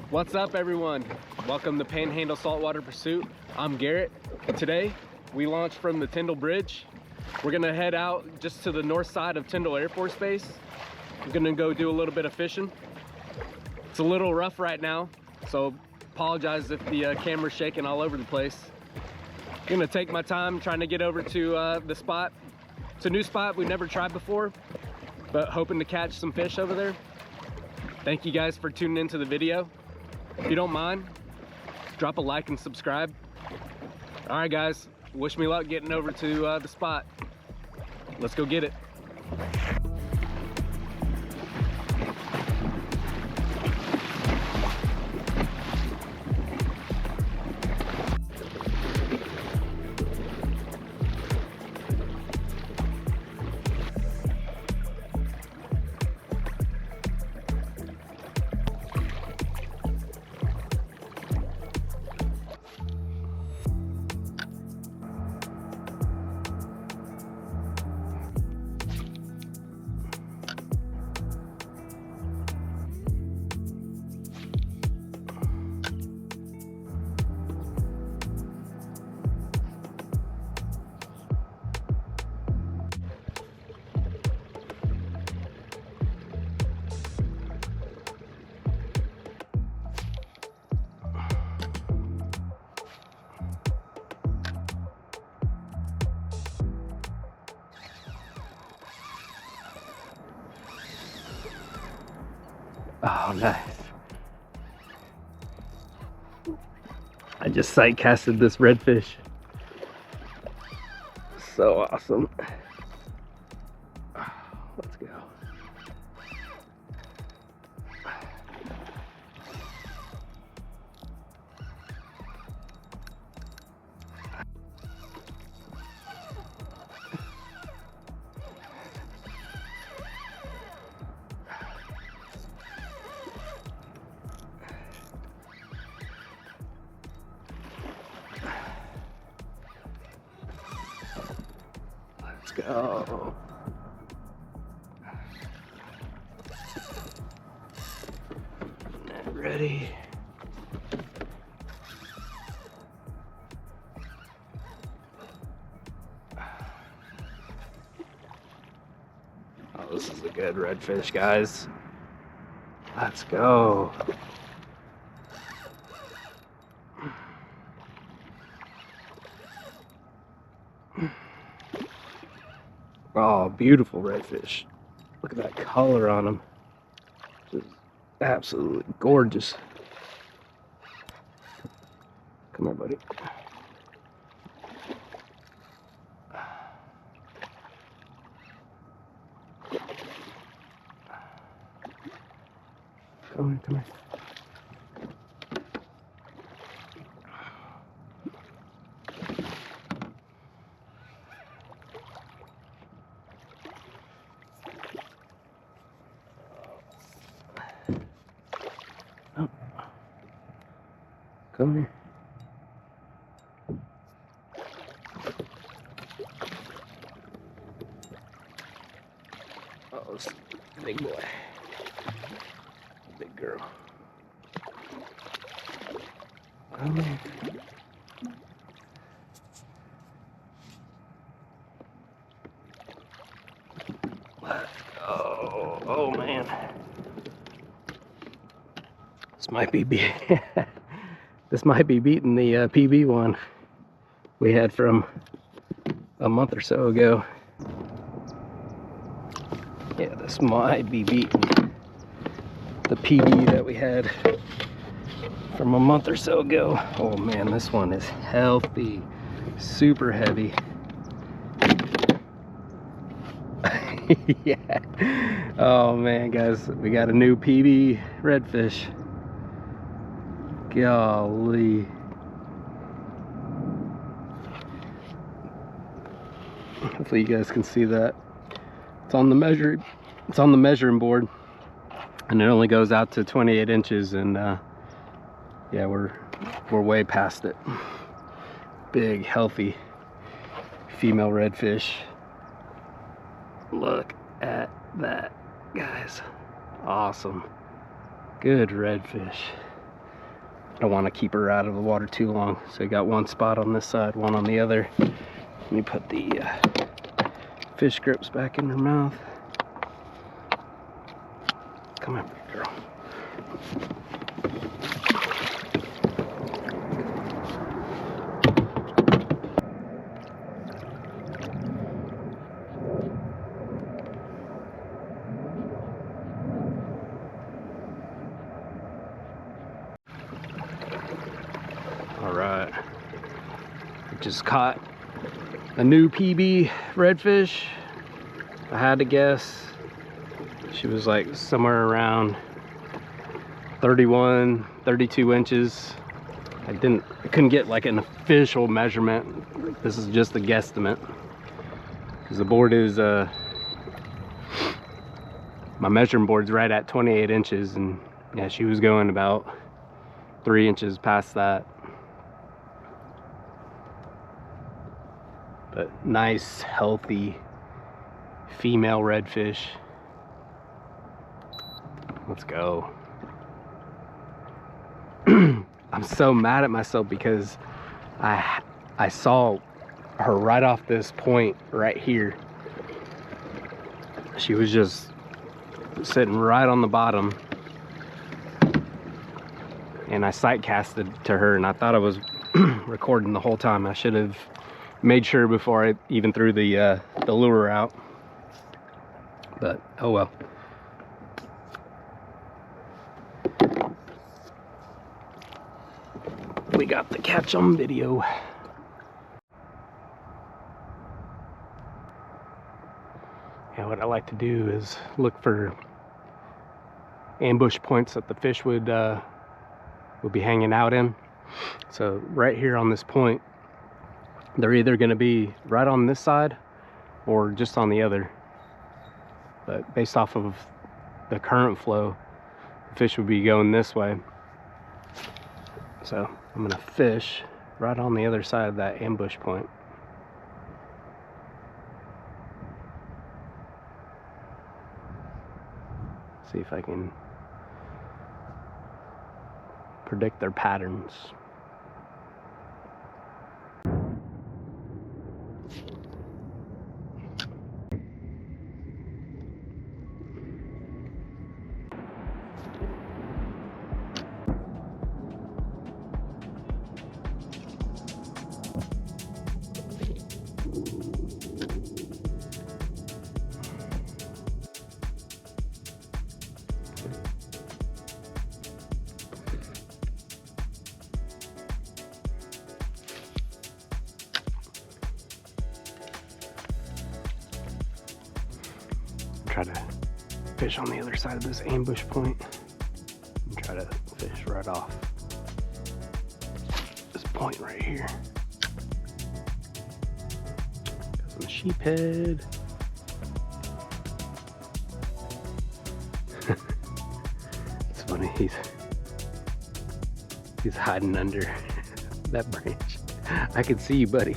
What's up, everyone? Welcome to Panhandle Saltwater Pursuit. I'm Garrett. Today we launched from the Tyndall Bridge. We're gonna head out just to the north side of Tyndall Air Force Base. We're gonna go do a little bit of fishing. It's a little rough right now, so apologize if the camera's shaking all over the place. I'm gonna take my time trying to get over to the spot. It's a new spot we've never tried before, but hoping to catch some fish over there. Thank you guys for tuning into the video. If you don't mind, drop a like and subscribe. All right, guys, wish me luck getting over to the spot. Let's go get it. Oh, nice. I just sight casted this redfish. So awesome. Let's go. Go. Ready. Oh, this is a good redfish, guys. Let's go. Oh, beautiful redfish. Look at that color on them. Just absolutely gorgeous. Come here, buddy. Come here, come here. Oh. Come here. Oh, this big boy. Big girl. Come here. Let's go. Oh, man. This might be this might be beating the PB one we had from a month or so ago. Yeah, this might be beating the PB that we had from a month or so ago. Oh man, this one is healthy, super heavy. Yeah. Oh man, guys, we got a new PB redfish. Golly. Hopefully you guys can see that. It's on the measuring board, and it only goes out to 28 inches, and yeah, we're way past it. Big, healthy female redfish. Look at that, guys. Awesome. Good redfish. I don't want to keep her out of the water too long. So we got one spot on this side, one on the other. Let me put the fish grips back in her mouth. Come on, big girl. All right, I just caught a new PB redfish. I had to guess. She was like somewhere around 31, 32 inches. I couldn't get like an official measurement. This is just a guesstimate. Because the board is, my measuring board's right at 28 inches, and yeah, she was going about 3 inches past that. But nice, healthy female redfish. Let's go. I'm so mad at myself because I saw her right off this point right here. She was just sitting right on the bottom, and I sight casted to her, and I thought I was recording the whole time. I should have made sure before I even threw the lure out, but oh well. We got the catch on video. Yeah, what I like to do is look for ambush points that the fish would be hanging out in. So right here on this point, they're either going to be right on this side or just on the other. But based off of the current flow, the fish would be going this way. So I'm going to fish right on the other side of that ambush point. See if I can predict their patterns. Try to fish on the other side of this ambush point and try to fish right off this point right here. Got some sheephead. It's funny, he's hiding under that branch. I can see you, buddy.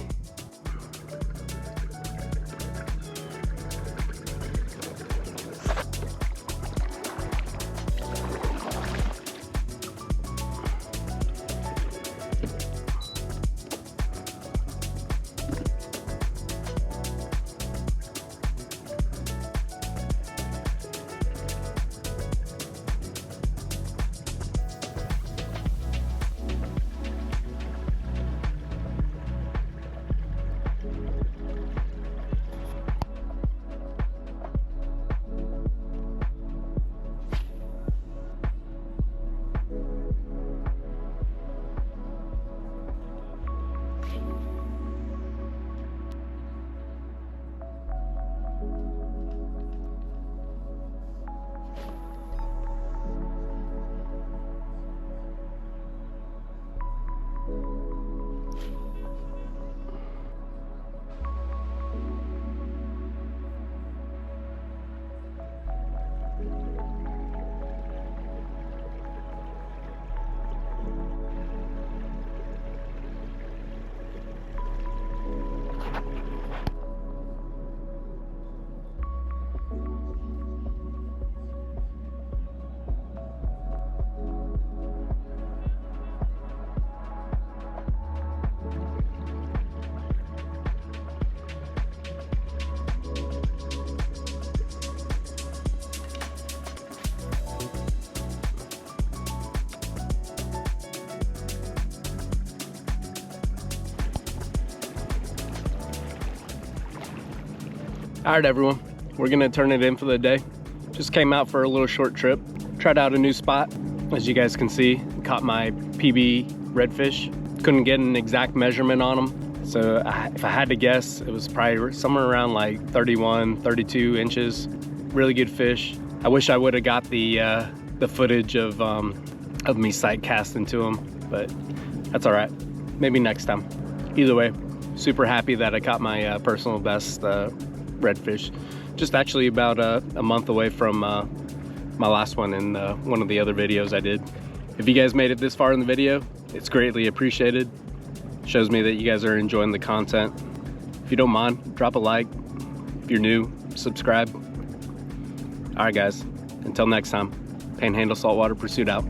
All right, everyone, we're gonna turn it in for the day. Just came out for a little short trip, tried out a new spot. As you guys can see, caught my PB redfish. Couldn't get an exact measurement on them. So if I had to guess, it was probably somewhere around like 31, 32 inches. Really good fish. I wish I would have got the footage of me sight casting to them, but that's all right. Maybe next time. Either way, super happy that I caught my personal best redfish. Just actually about a month away from my last one in one of the other videos I did. If you guys made it this far in the video, it's greatly appreciated. Shows me that you guys are enjoying the content. If you don't mind, drop a like. If you're new, subscribe. All right, guys, until next time, Panhandle Saltwater Pursuit out.